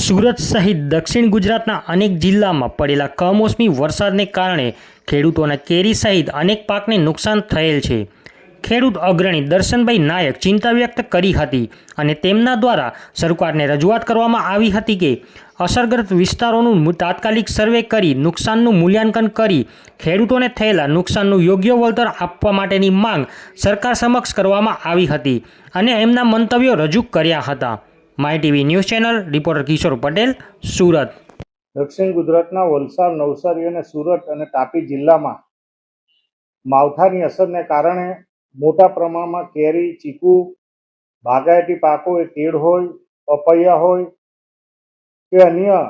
સુરત સહિત દક્ષિણ ગુજરાતના અનેક જિલ્લામાં પડેલા કમોસમી વરસાદને કારણે ખેડૂતોના કેરી સહિત અનેક પાકને નુકસાન થયેલ છે। ખેડૂત અગ્રણી દર્શનભાઈ નાયક ચિંતા વ્યક્ત કરી હતી અને તેમના દ્વારા સરકારને રજૂઆત કરવામાં આવી હતી કે અસરગ્રસ્ત વિસ્તારોનું તાત્કાલિક સર્વે કરી નુકસાનનું મૂલ્યાંકન કરી ખેડૂતોને થયેલા નુકસાનનું યોગ્ય વળતર આપવા માટેની માંગ સરકાર સમક્ષ કરવામાં આવી હતી અને એમના મંતવ્યો રજૂ કર્યા હતા। My TV news channel reporter Kishor Patel, Surat. દક્ષિણ ગુજરાતના વલસાડ, નવસારી અને સુરત અને તાપી જિલ્લામાં માવઠાની અસરને કારણે મોટા પ્રમાણમાં કેરી, ચીકુ, બાગાયતી પાકો એ કેળ હોય, પપૈયા હોય કે અન્ય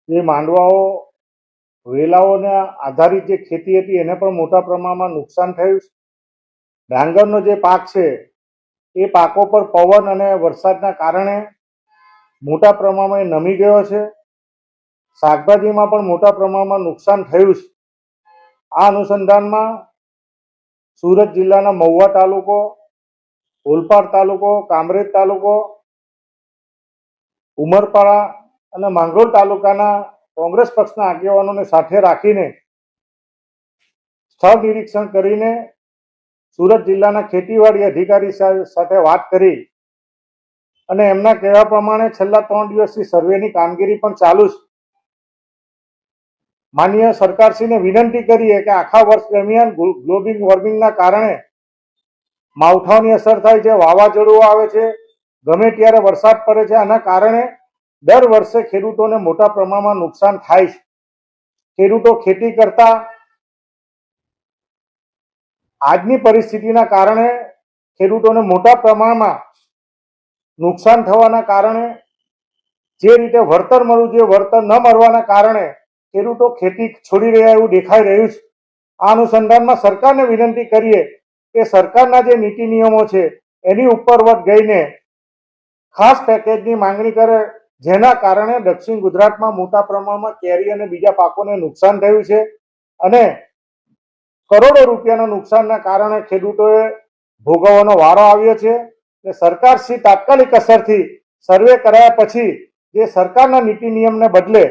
જે માંડવાઓ, વેલાઓને આધારિત જે ખેતી હતી એને પણ મોટા પ્રમાણમાં નુકસાન થયું છે। ડાંગરનો જે પાક છે એ પાકો પર પવન અને વરસાદના કારણે મોટા પ્રમાણમાં નમી ગયો છે। શાકભાજીમાં પણ મોટા પ્રમાણમાં નુકસાન થયું છે। આ અનુસંધાનમાં સુરત જિલ્લાના મહુવા તાલુકો, ઓલપાડ તાલુકો, કામરેજ તાલુકો, ઉમરપાડા અને માંગરોળ તાલુકાના કોંગ્રેસ પક્ષના આગેવાનોને સાથે રાખીને સ્થળ નિરીક્ષણ કરીને સુરત જિલ્લાના ખેતીવાડી અધિકારી સાથે વાત કરી અને એમના કહેવા પ્રમાણે છેલ્લા 3 દિવસથી સર્વેની કામગીરી પણ ચાલુ છે। માનનીય સરકારશ્રીને વિનંતી કરીએ કે આખા વર્ષ દરમિયાન ગ્લોબલ વોર્મિંગના કારણે માવઠાની અસર થાય છે, વાવાઝોડું આવે છે, ગમે ત્યારે વરસાદ પડે છે, આના કારણે દર વર્ષે ખેડૂતોને મોટા પ્રમાણમાં નુકસાન થાય છે। ખેડૂતો ખેતી કરતા આજની પરિસ્થિતિના કારણે ખેડૂતોને મોટા પ્રમાણમાં નુકસાન થવાના કારણે જે રીતે વળતર મળવું જોઈએ વળતર ન મળવાના કારણે ખેડૂતો ખેતી છોડી રહ્યા એવું દેખાઈ રહ્યું છે। આ અનુસંધાનમાં સરકારને વિનંતી કરીએ કે સરકારના જે નીતિ નિયમો છે એની ઉપરવટ ગઈને ખાસ પેકેજની માંગણી કરે, જેના કારણે દક્ષિણ ગુજરાતમાં મોટા પ્રમાણમાં કેરી અને બીજા પાકોને નુકસાન થયું છે અને કરોડો રૂપિયાના નુકસાનના કારણે ખેડૂતોએ ભોગવવાનો વારો આવ્યો છે। સરકારશ્રી તાત્કાલિક અસરથી સર્વે કરાયા પછી જે સરકારના નીતિ નિયમને બદલે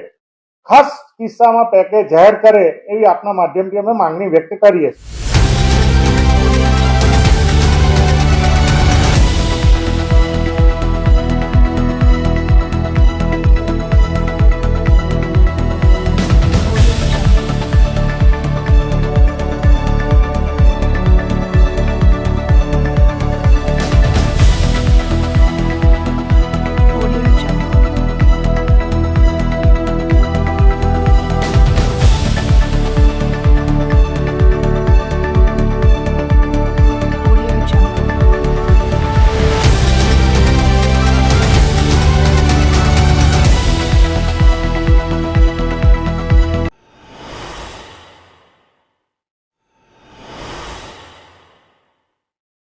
ખાસ કિસ્સામાં પેકેજ જાહેર કરે એવી આપના માધ્યમથી અમે માંગણી વ્યક્ત કરીએ છીએ।